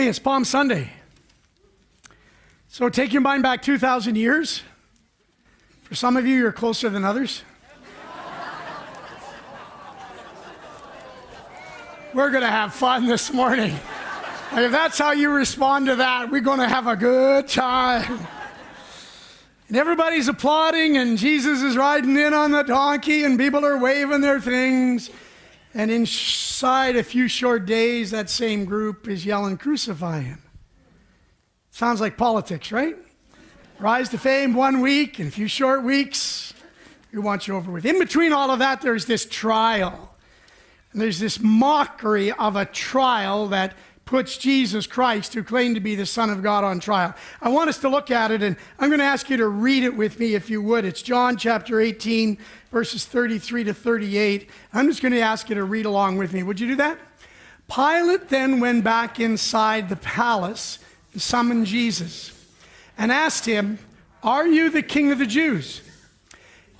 Hey, it's Palm Sunday. So take your mind back 2,000 years. For some of you, you're closer than others. We're going to have fun this morning. If that's how you respond to that, we're going to have a good time. And everybody's applauding, and Jesus is riding in on the donkey, and people are waving their things. And inside a few short days, that same group is yelling, "Crucify him." Sounds like politics, right? Rise to fame 1 week, and a few short weeks, we want you over with. In between all of that, there's this trial. And there's this mockery of a trial that puts Jesus Christ, who claimed to be the Son of God, on trial. I want us to look at it, and I'm going to ask you to read it with me if you would. It's John chapter 18, verses 33 to 38. I'm just going to ask you to read along with me. Would you do that? Pilate then went back inside the palace and summoned Jesus and asked him, "Are you the King of the Jews?"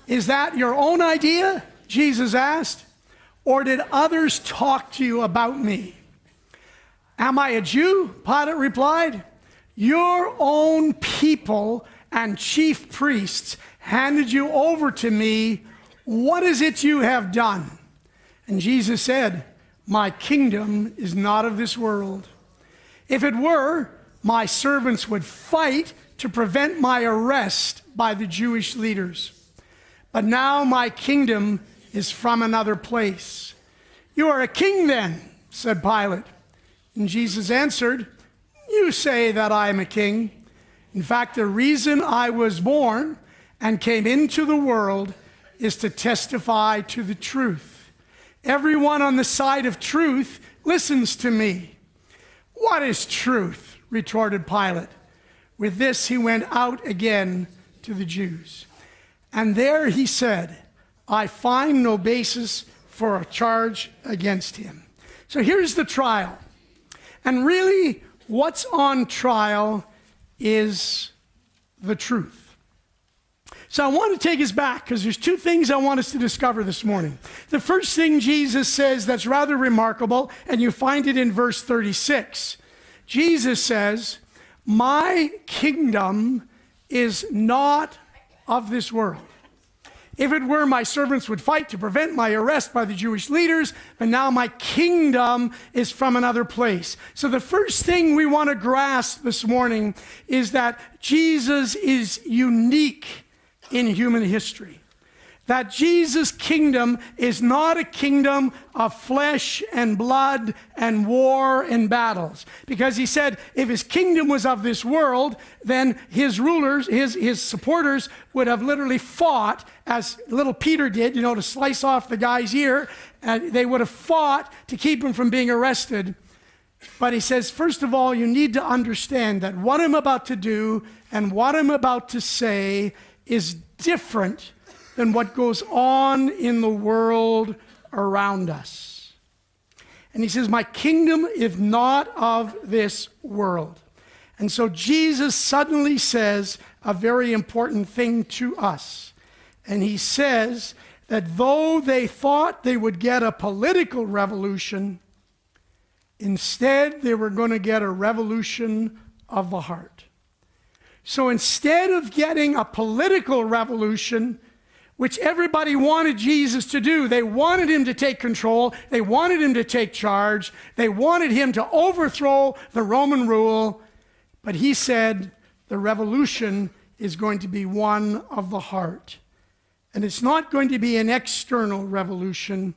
"Is that your own idea?" Jesus asked. "Or did others talk to you about me?" "Am I a Jew?" Pilate replied. "Your own people and chief priests handed you over to me. What is it you have done?" And Jesus said, "My kingdom is not of this world. If it were, my servants would fight to prevent my arrest by the Jewish leaders. But now my kingdom is from another place." "You are a king then," said Pilate. And Jesus answered, "You say that I am a king. In fact, the reason I was born and came into the world is to testify to the truth. Everyone on the side of truth listens to me." "What is truth?" retorted Pilate. With this, he went out again to the Jews. And there he said, "I find no basis for a charge against him." So here's the trial. And really, what's on trial is the truth. So I want to take us back because there's two things I want us to discover this morning. The first thing Jesus says that's rather remarkable, and you find it in verse 36. Jesus says, "My kingdom is not of this world. If it were, my servants would fight to prevent my arrest by the Jewish leaders, but now my kingdom is from another place." So the first thing we want to grasp this morning is that Jesus is unique in human history. That Jesus' kingdom is not a kingdom of flesh and blood and war and battles. Because he said if his kingdom was of this world, then his rulers, his supporters would have literally fought, as little Peter did, to slice off the guy's ear. And they would have fought to keep him from being arrested. But he says, first of all, you need to understand that what I'm about to do and what I'm about to say is different than what goes on in the world around us. And he says, my kingdom is not of this world. And so Jesus suddenly says a very important thing to us. And he says that though they thought they would get a political revolution, instead they were going to get a revolution of the heart. So instead of getting a political revolution, which everybody wanted Jesus to do. They wanted him to take control. They wanted him to take charge. They wanted him to overthrow the Roman rule. But he said the revolution is going to be one of the heart. And it's not going to be an external revolution,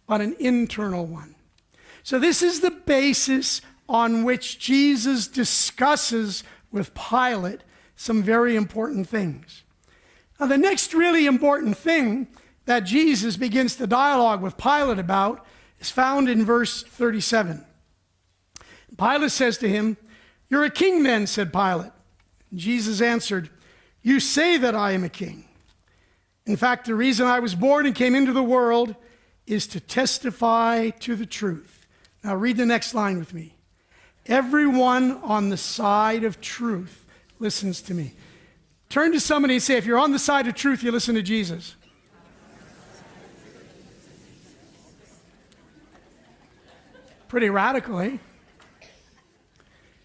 but an internal one. So this is the basis on which Jesus discusses with Pilate some very important things. Now, the next really important thing that Jesus begins the dialogue with Pilate about is found in verse 37. Pilate says to him, "You're a king then," said Pilate. And Jesus answered, "You say that I am a king. In fact, the reason I was born and came into the world is to testify to the truth." Now read the next line with me. "Everyone on the side of truth listens to me." Turn to somebody and say, if you're on the side of truth, you listen to Jesus. Pretty radical, eh?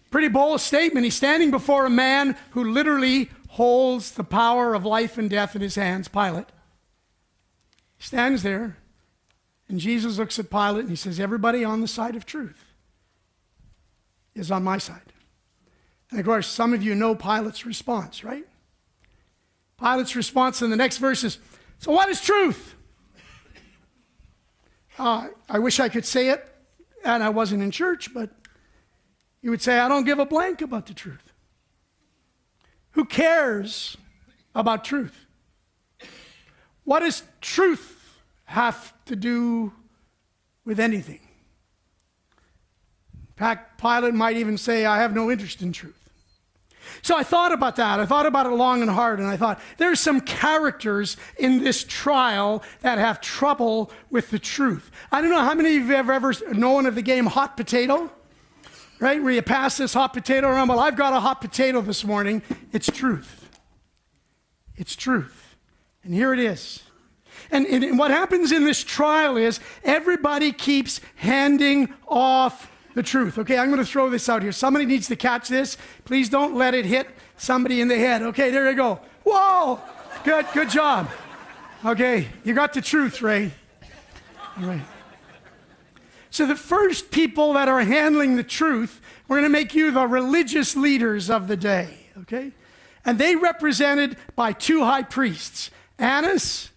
Pretty bold statement. He's standing before a man who literally holds the power of life and death in his hands, Pilate. He stands there, and Jesus looks at Pilate and he says, everybody on the side of truth is on my side. And of course, some of you know Pilate's response, right? Pilate's response in the next verse is, so what is truth? I wish I could say it, and I wasn't in church, but he would say, I don't give a blank about the truth. Who cares about truth? What does truth have to do with anything? In fact, Pilate might even say, I have no interest in truth. So I thought about that. I thought about it long and hard, and I thought, there's some characters in this trial that have trouble with the truth. I don't know how many of you have ever known of the game hot potato, right? Where you pass this hot potato around. Well, I've got a hot potato this morning. It's truth. It's truth. And here it is. And what happens in this trial is everybody keeps handing off the truth. Okay, I'm going to throw this out here. Somebody needs to catch this. Please don't let it hit somebody in the head. Okay, there you go. Whoa! Good job. Okay, you got the truth, Ray. All right. So the first people that are handling the truth, we're going to make you the religious leaders of the day, okay? And they represented by two high priests, Annas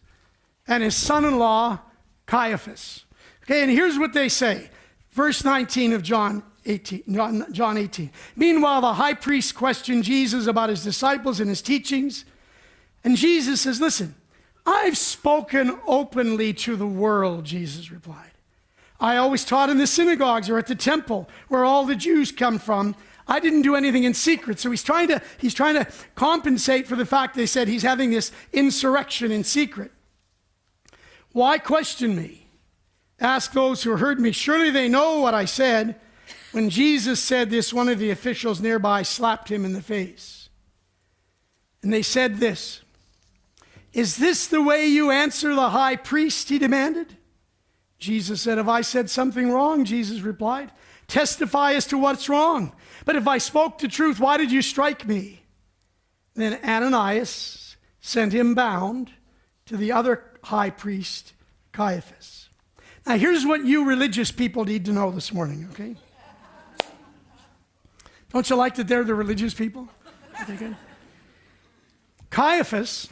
and his son-in-law, Caiaphas. Okay, and here's what they say. Verse 19 of John 18. Meanwhile, the high priest questioned Jesus about his disciples and his teachings. And Jesus says, listen, I've spoken openly to the world, Jesus replied. I always taught in the synagogues or at the temple where all the Jews come from. I didn't do anything in secret. So he's trying to compensate for the fact they said he's having this insurrection in secret. Why question me? Ask those who heard me. Surely they know what I said. When Jesus said this, one of the officials nearby slapped him in the face. And they said this, is this the way you answer the high priest, he demanded. Jesus said, have I said something wrong? Jesus replied, testify as to what's wrong. But if I spoke the truth, why did you strike me? Then Ananias sent him bound to the other high priest, Caiaphas. Now, here's what you religious people need to know this morning, okay? Don't you like that they're the religious people? Okay, good. Caiaphas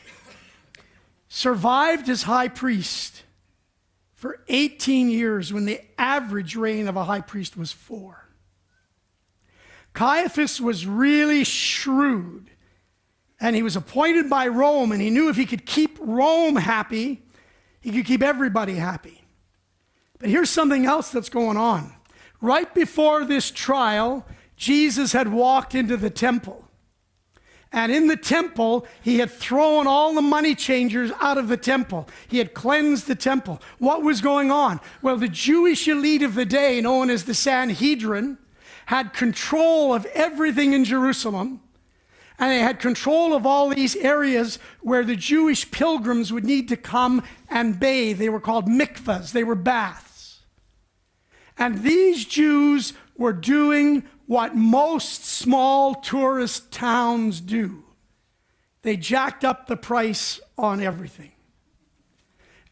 survived as high priest for 18 years when the average reign of a high priest was 4. Caiaphas was really shrewd, and he was appointed by Rome, and he knew if he could keep Rome happy, he could keep everybody happy. But here's something else that's going on. Right before this trial, Jesus had walked into the temple. And in the temple, he had thrown all the money changers out of the temple. He had cleansed the temple. What was going on? Well, the Jewish elite of the day, known as the Sanhedrin, had control of everything in Jerusalem. And they had control of all these areas where the Jewish pilgrims would need to come and bathe. They were called mikvahs. They were baths. And these Jews were doing what most small tourist towns do. They jacked up the price on everything.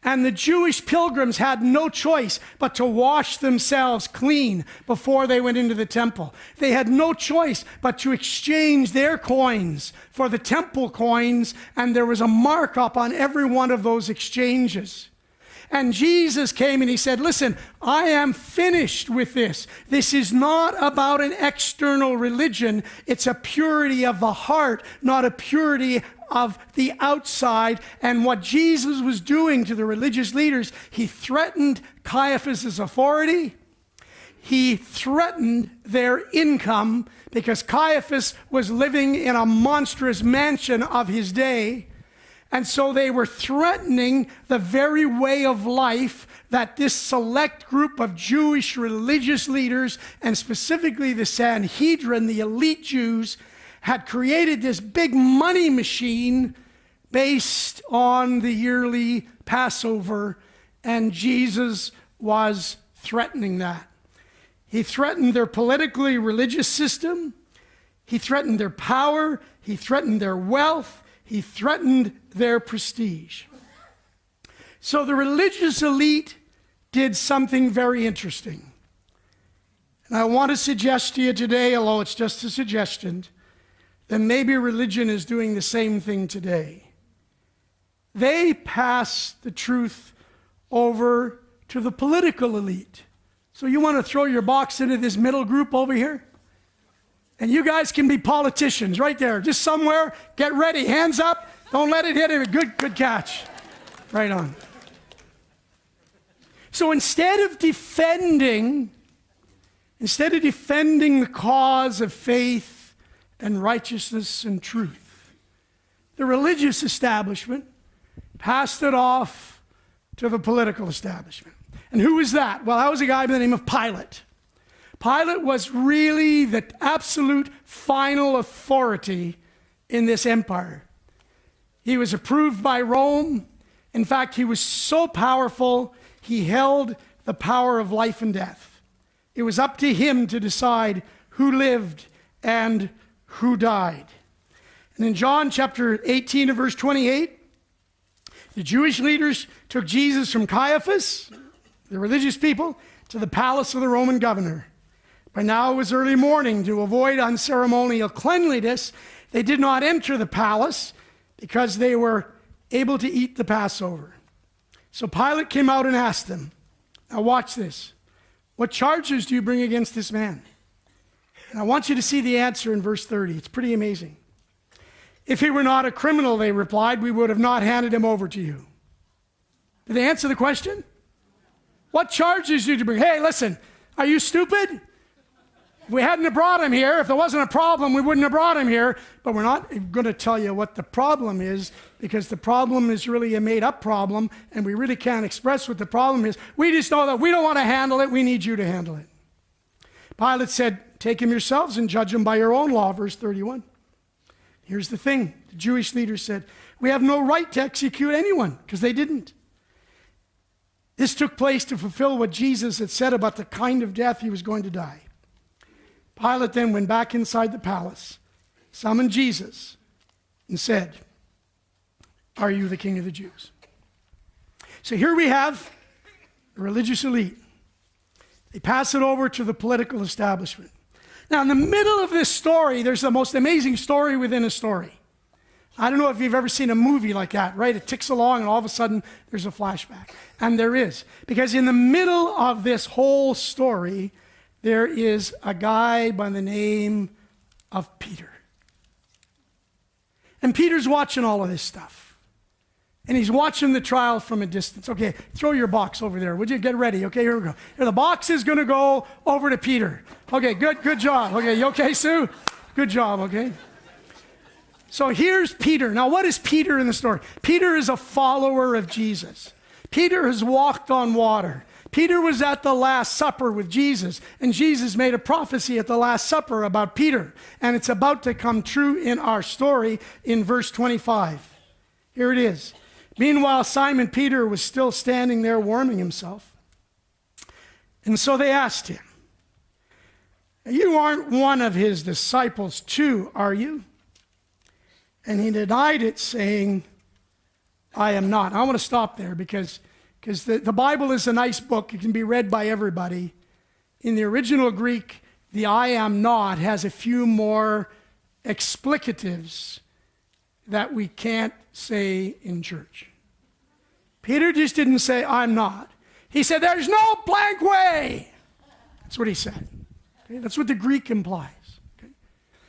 And the Jewish pilgrims had no choice but to wash themselves clean before they went into the temple. They had no choice but to exchange their coins for the temple coins, and there was a markup on every one of those exchanges. And Jesus came and he said, listen, I am finished with this. This is not about an external religion. It's a purity of the heart, not a purity of the outside. And what Jesus was doing to the religious leaders, he threatened Caiaphas' authority. He threatened their income because Caiaphas was living in a monstrous mansion of his day. And so they were threatening the very way of life that this select group of Jewish religious leaders, and specifically the Sanhedrin, the elite Jews, had created this big money machine based on the yearly Passover, and Jesus was threatening that. He threatened their politically religious system. He threatened their power. He threatened their wealth. He threatened their prestige. So the religious elite did something very interesting. And I want to suggest to you today, although it's just a suggestion, that maybe religion is doing the same thing today. They pass the truth over to the political elite. So you want to throw your box into this middle group over here? And you guys can be politicians right there. Just somewhere, get ready, hands up, don't let it hit him. Good catch. Right on. So instead of defending the cause of faith and righteousness and truth, the religious establishment passed it off to the political establishment. And who was that? Well, that was a guy by the name of Pilate. Pilate was really the absolute final authority in this empire. He was approved by Rome. In fact, he was so powerful, he held the power of life and death. It was up to him to decide who lived and who died. And in John chapter 18 and verse 28, the Jewish leaders took Jesus from Caiaphas, the religious people, to the palace of the Roman governor. By now it was early morning. To avoid unceremonial cleanliness, they did not enter the palace because they were able to eat the Passover. So Pilate came out and asked them, now watch this, what charges do you bring against this man? And I want you to see the answer in verse 30. It's pretty amazing. If he were not a criminal, they replied, we would have not handed him over to you. Did they answer the question? What charges did you bring? Hey, listen, are you stupid? If we hadn't have brought him here, if there wasn't a problem, we wouldn't have brought him here. But we're not going to tell you what the problem is, because the problem is really a made-up problem, and we really can't express what the problem is. We just know that we don't want to handle it. We need you to handle it. Pilate said, take him yourselves and judge him by your own law, verse 31. Here's the thing. The Jewish leaders said, we have no right to execute anyone, because they didn't. This took place to fulfill what Jesus had said about the kind of death he was going to die. Pilate then went back inside the palace, summoned Jesus, and said, are you the king of the Jews? So here we have the religious elite. They pass it over to the political establishment. Now, in the middle of this story, there's the most amazing story within a story. I don't know if you've ever seen a movie like that, right? It ticks along and all of a sudden there's a flashback. And there is. Because in the middle of this whole story, there is a guy by the name of Peter. And Peter's watching all of this stuff. And he's watching the trial from a distance. Okay, throw your box over there. Would you get ready? Okay, here we go. Here, the box is going to go over to Peter. Okay, good job. Okay, you okay, Sue? Good job, okay? So here's Peter. Now, what is Peter in the story? Peter is a follower of Jesus. Peter has walked on water. Peter was at the Last Supper with Jesus, and Jesus made a prophecy at the Last Supper about Peter, and it's about to come true in our story in verse 25. Here it is. Meanwhile, Simon Peter was still standing there warming himself, and so they asked him, you aren't one of his disciples too, are you? And he denied it, saying, I am not. I want to stop there because the Bible is a nice book. It can be read by everybody. In the original Greek, the I am not has a few more explicatives that we can't say in church. Peter just didn't say, I'm not. He said, there's no blank way. That's what he said. Okay? That's what the Greek implies. Okay?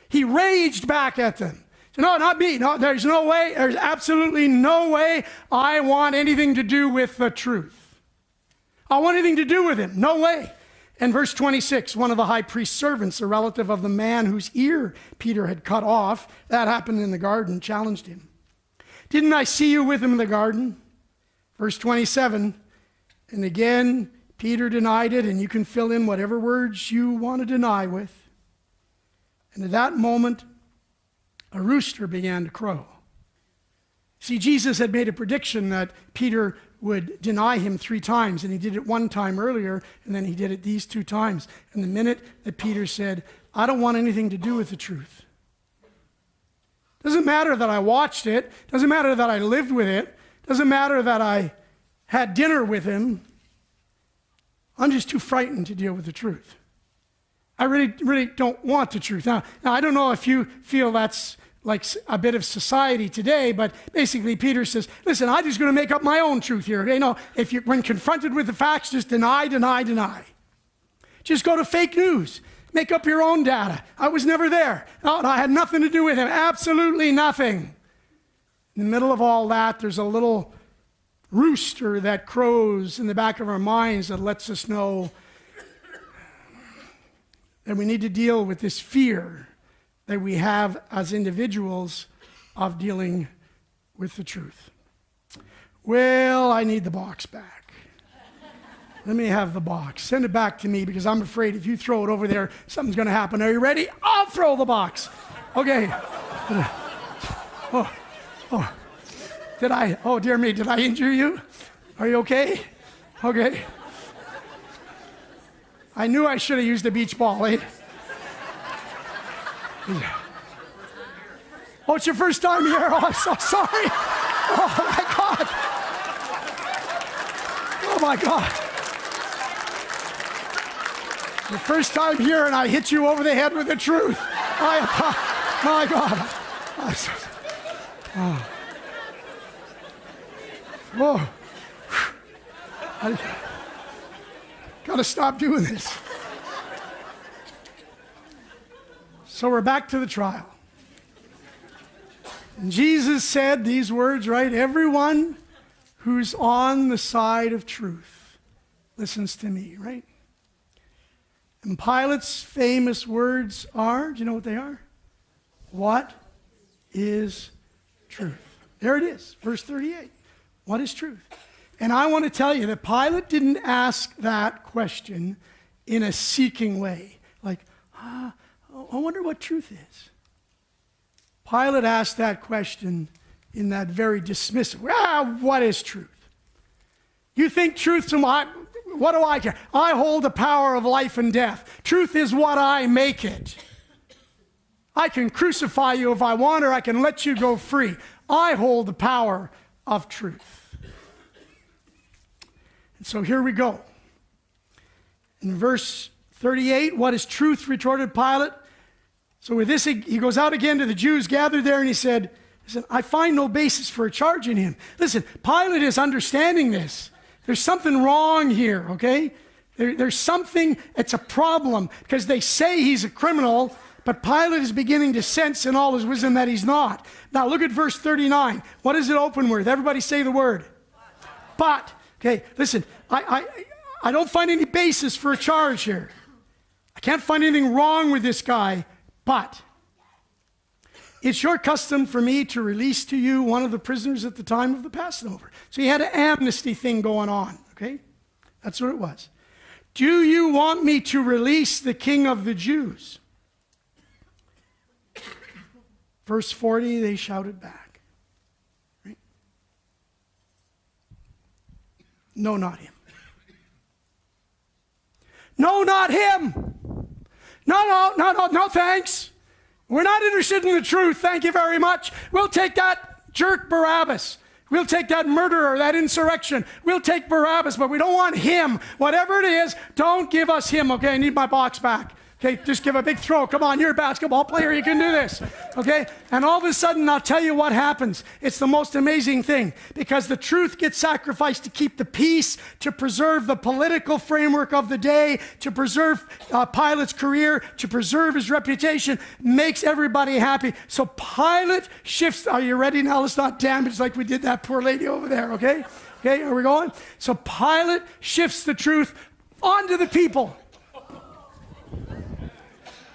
He raged back at them. No, not me. No, there's no way. There's absolutely no way I want anything to do with the truth. I want anything to do with him. No way. And verse 26, one of the high priest's servants, a relative of the man whose ear Peter had cut off, that happened in the garden, challenged him. Didn't I see you with him in the garden? Verse 27, and again, Peter denied it, and you can fill in whatever words you want to deny with. And at that moment, a rooster began to crow. See, Jesus had made a prediction that Peter would deny him 3 times, and he did it 1 time earlier, and then he did it these 2 times. And the minute that Peter said, I don't want anything to do with the truth. Doesn't matter that I watched it. Doesn't matter that I lived with it. Doesn't matter that I had dinner with him. I'm just too frightened to deal with the truth. I really don't want the truth. Now, I don't know if you feel that's like a bit of society today, but basically Peter says, listen, I'm just going to make up my own truth here. Okay? No, when confronted with the facts, just deny. Just go to fake news. Make up your own data. I was never there. No, I had nothing to do with him. Absolutely nothing. In the middle of all that, there's a little rooster that crows in the back of our minds that lets us know that we need to deal with this fear that we have as individuals of dealing with the truth. Well, I need the box back. Let me have the box. Send it back to me because I'm afraid if you throw it over there, something's going to happen. Are you ready? I'll throw the box. Okay. Oh, dear me, did I injure you? Are you okay? Okay. I knew I should have used a beach ball, eh? Oh, it's your first time here. Oh, I'm so sorry. Oh, my God. Oh, my God. Your first time here, and I hit you over the head with the truth. My God. Whoa. I gotta stop doing this. So we're back to the trial. And Jesus said these words, right? Everyone who's on the side of truth listens to me, right? And Pilate's famous words are, do you know what they are? What is truth? There it is, verse 38. What is truth? And I want to tell you that Pilate didn't ask that question in a seeking way. Like, I wonder what truth is. Pilate asked that question in that very dismissive way. What is truth? You think truth's what do I care? I hold the power of life and death. Truth is what I make it. I can crucify you if I want, or I can let you go free. I hold the power of truth. And so here we go. In verse 38, what is truth? Retorted Pilate. So with this, he goes out again to the Jews gathered there, and he said, listen, I find no basis for a charge in him. Listen, Pilate is understanding this. There's something wrong here, okay? There's something, it's a problem, because they say he's a criminal, but Pilate is beginning to sense in all his wisdom that he's not. Now look at verse 39. What does it open with? Everybody say the word. But. Okay, listen, I don't find any basis for a charge here. I can't find anything wrong with this guy, but it's your custom for me to release to you one of the prisoners at the time of the Passover. So he had an amnesty thing going on, okay? That's what it was. Do you want me to release the king of the Jews? Verse 40, they shouted back. No, not him. No, not him. No, thanks. We're not interested in the truth. Thank you very much. We'll take that jerk Barabbas. We'll take that murderer, that insurrection. We'll take Barabbas, but we don't want him. Whatever it is, don't give us him, okay? I need my box back. Okay, just give a big throw. Come on, you're a basketball player. You can do this. Okay? And all of a sudden, I'll tell you what happens. It's the most amazing thing because the truth gets sacrificed to keep the peace, to preserve the political framework of the day, to preserve Pilate's career, to preserve his reputation, makes everybody happy. So Pilate shifts. Are you ready now? Let's not damage like we did that poor lady over there, okay? Okay, are we going? So Pilate shifts the truth onto the people.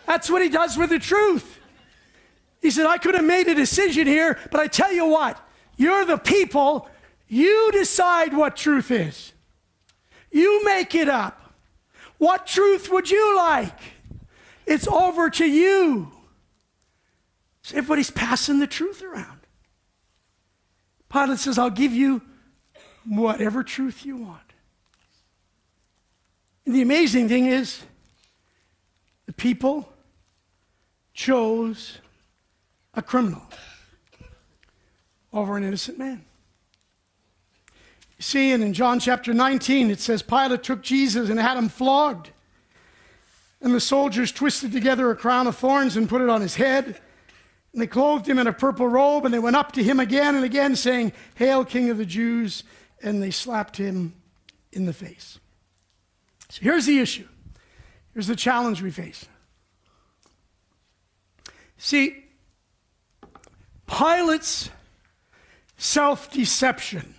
That's what he does with the truth. He said, I could have made a decision here, but I tell you what, you're the people. You decide what truth is. You make it up. What truth would you like? It's over to you. So everybody's passing the truth around. Pilate says, I'll give you whatever truth you want. And the amazing thing is, the people chose a criminal over an innocent man. You see, and in John chapter 19, it says, Pilate took Jesus and had him flogged. And the soldiers twisted together a crown of thorns and put it on his head. And they clothed him in a purple robe, and they went up to him again and again, saying, Hail, King of the Jews. And they slapped him in the face. So here's the issue. Here's the challenge we face. See, Pilate's self-deception,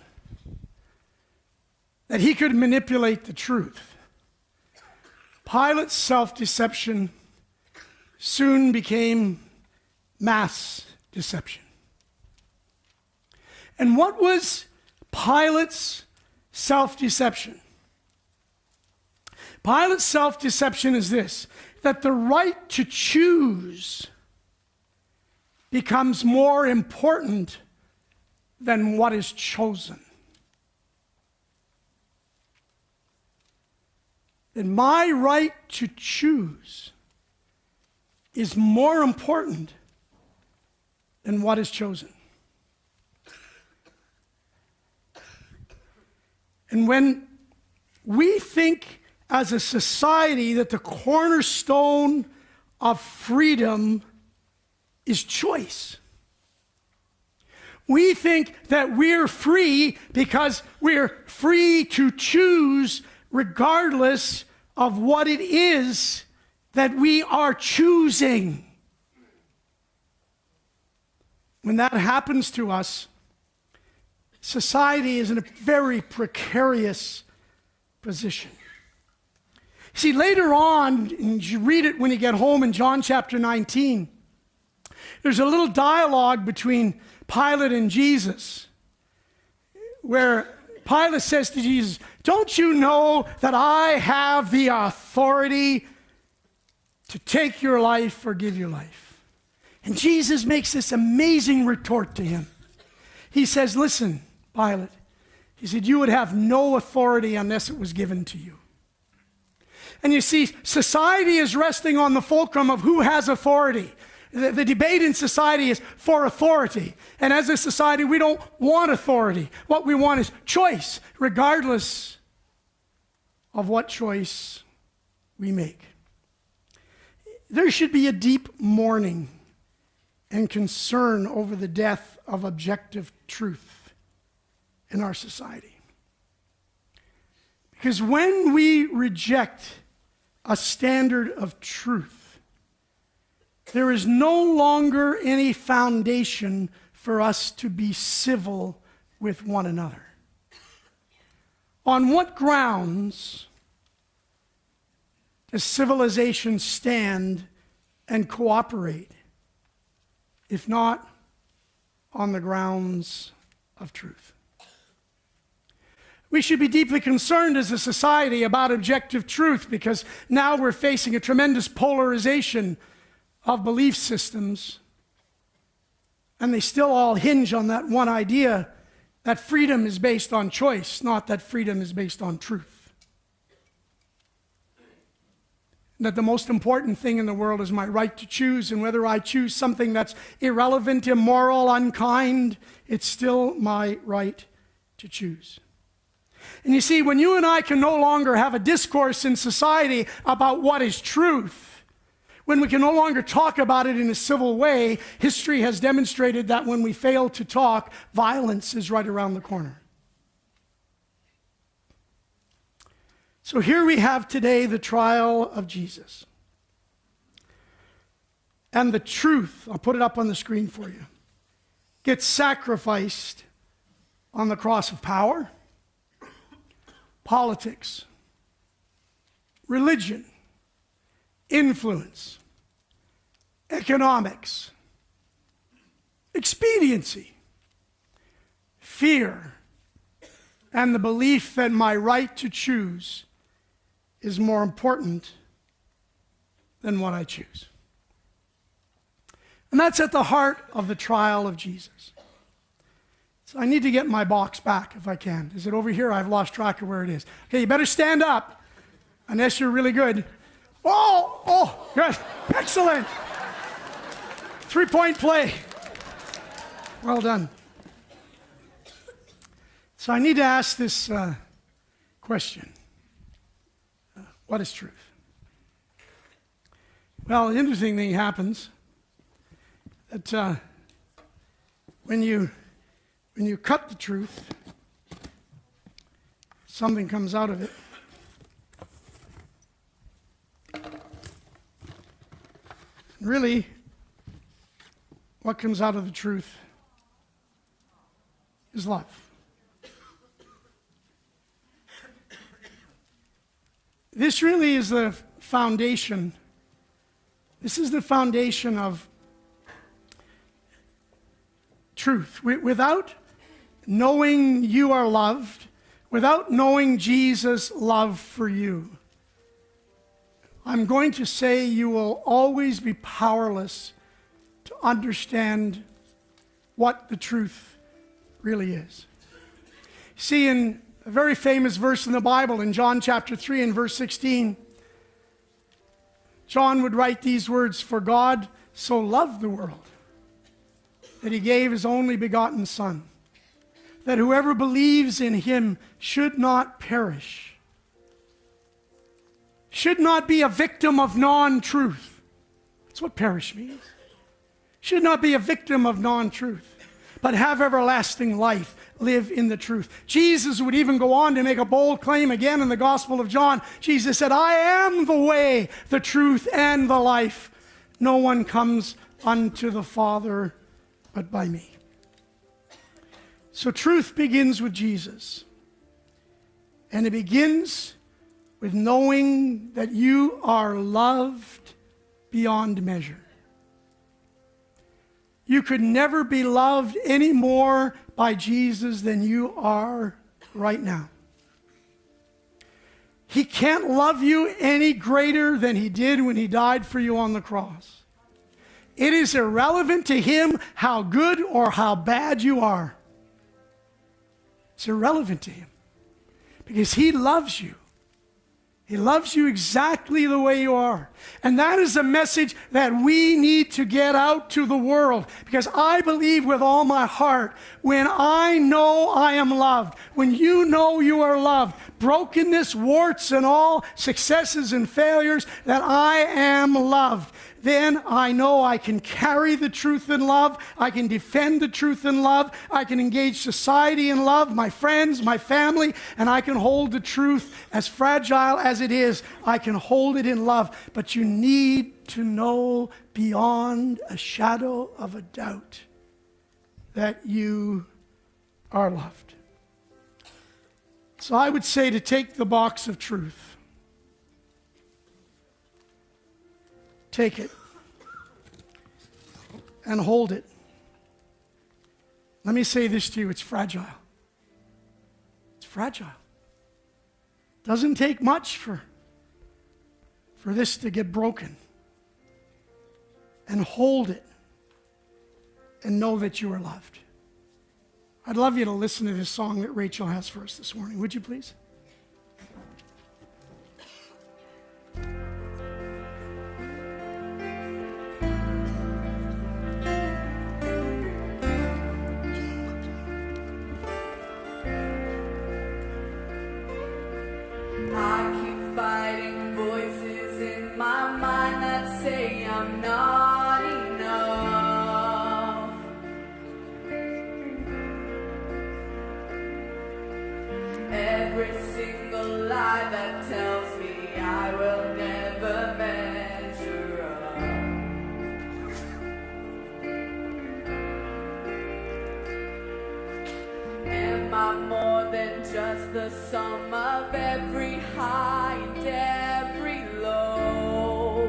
that he could manipulate the truth. Pilate's self-deception soon became mass deception. And what was Pilate's self-deception? Pilate's self-deception is this, that the right to choose becomes more important than what is chosen. That my right to choose is more important than what is chosen. And when we think as a society that the cornerstone of freedom is choice, we think that we're free because we're free to choose regardless of what it is that we are choosing. When that happens to us, society is in a very precarious position. See, later on, and you read it when you get home in John chapter 19, there's a little dialogue between Pilate and Jesus, where Pilate says to Jesus, don't you know that I have the authority to take your life or give you life? And Jesus makes this amazing retort to him. He says, listen, Pilate, he said, you would have no authority unless it was given to you. And you see, society is resting on the fulcrum of who has authority. The debate in society is for authority. And as a society, we don't want authority. What we want is choice, regardless of what choice we make. There should be a deep mourning and concern over the death of objective truth in our society. Because when we reject a standard of truth, there is no longer any foundation for us to be civil with one another. On what grounds does civilization stand and cooperate, if not on the grounds of truth? We should be deeply concerned as a society about objective truth, because now we're facing a tremendous polarization of belief systems, and they still all hinge on that one idea that freedom is based on choice, not that freedom is based on truth. That the most important thing in the world is my right to choose, and whether I choose something that's irrelevant, immoral, unkind, it's still my right to choose. And you see, when you and I can no longer have a discourse in society about what is truth, when we can no longer talk about it in a civil way, history has demonstrated that when we fail to talk, violence is right around the corner. So here we have today the trial of Jesus. And the truth, I'll put it up on the screen for you, gets sacrificed on the cross of power, politics, religion, influence, economics, expediency, fear, and the belief that my right to choose is more important than what I choose. And that's at the heart of the trial of Jesus. So I need to get my box back if I can. Is it over here? I've lost track of where it is. Okay, you better stand up unless you're really good. Oh, good. Excellent. 3-point play. Well done. So I need to ask this question. What is truth? Well, an interesting thing happens that when you cut the truth, something comes out of it. Really, what comes out of the truth is love. This really is the foundation. This is the foundation of truth. Without knowing you are loved, without knowing Jesus' love for you, I'm going to say you will always be powerless to understand what the truth really is. See, in a very famous verse in the Bible, in John chapter 3 and verse 16, John would write these words, "For God so loved the world that he gave his only begotten Son, that whoever believes in him should not perish, should not be a victim of non-truth." That's what perish means. Should not be a victim of non-truth, but have everlasting life, live in the truth. Jesus would even go on to make a bold claim again in the Gospel of John. Jesus said, "I am the way, the truth, and the life. No one comes unto the Father but by me." So truth begins with Jesus. And it begins with knowing that you are loved beyond measure. You could never be loved any more by Jesus than you are right now. He can't love you any greater than he did when he died for you on the cross. It is irrelevant to him how good or how bad you are. It's irrelevant to him because he loves you. He loves you exactly the way you are. And that is a message that we need to get out to the world. Because I believe with all my heart, when I know I am loved, when you know you are loved, brokenness, warts and all, successes and failures, that I am loved, then I know I can carry the truth in love. I can defend the truth in love. I can engage society in love, my friends, my family, and I can hold the truth as fragile as it is. I can hold it in love. But you need to know beyond a shadow of a doubt that you are loved. So I would say to take the box of truth. Take it and hold it. Let me say this to you, it's fragile. It's fragile. Doesn't take much for this to get broken. And hold it and know that you are loved. I'd love you to listen to this song that Rachel has for us this morning. Would you please? I keep fighting voices in my mind that say I'm not enough. Every single lie that tells me I will never measure up. Am I more than just the sum of every high and every low?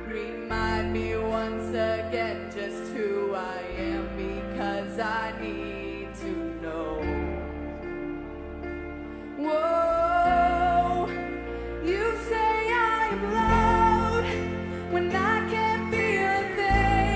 Remind me once again just who I am, because I need to know. Whoa, you say I'm loud when I can't feel a thing.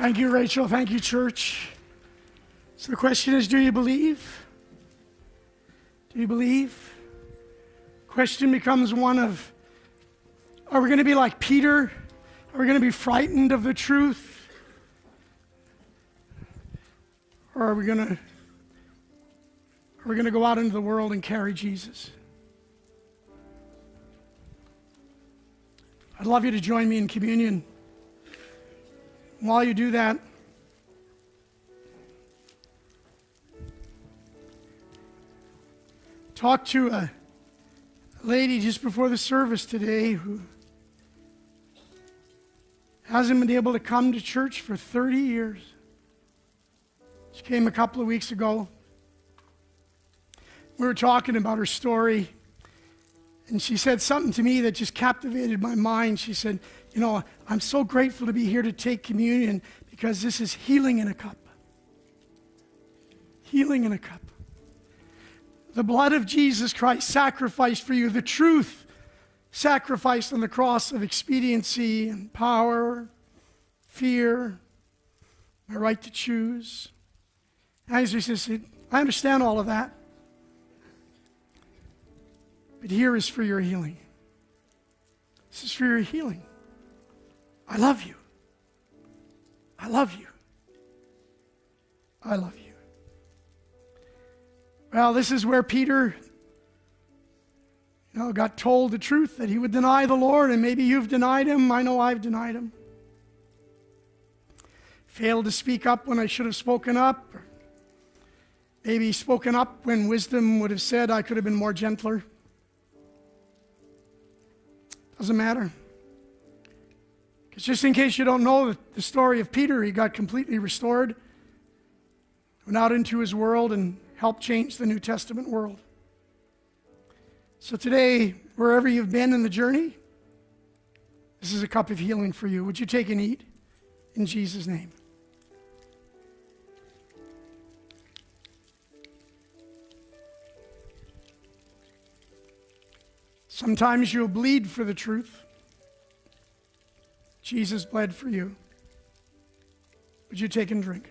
Thank you, Rachel. Thank you, church. So the question is, do you believe? Do you believe? Question becomes one of, are we going to be like Peter? Are we going to be frightened of the truth? Or are we going to go out into the world and carry Jesus? I'd love you to join me in communion. While you do that, talked to a lady just before the service today who hasn't been able to come to church for 30 years. She came a couple of weeks ago. We were talking about her story, and she said something to me that just captivated my mind. She said, you know, I'm so grateful to be here to take communion because this is healing in a cup. Healing in a cup. The blood of Jesus Christ sacrificed for you, the truth sacrificed on the cross of expediency and power, fear, my right to choose. And she said, I understand all of that, but here is for your healing. This is for your healing. I love you. I love you. I love you. Well, this is where Peter, got told the truth that he would deny the Lord, and maybe you've denied him. I know I've denied him. Failed to speak up when I should have spoken up. Or maybe spoken up when wisdom would have said I could have been more gentler. Doesn't matter. Because just in case you don't know the story of Peter, he got completely restored, went out into his world and helped change the New Testament world. So today, wherever you've been in the journey, this is a cup of healing for you. Would you take and eat in Jesus' name? Sometimes you'll bleed for the truth. Jesus bled for you. Would you take and drink?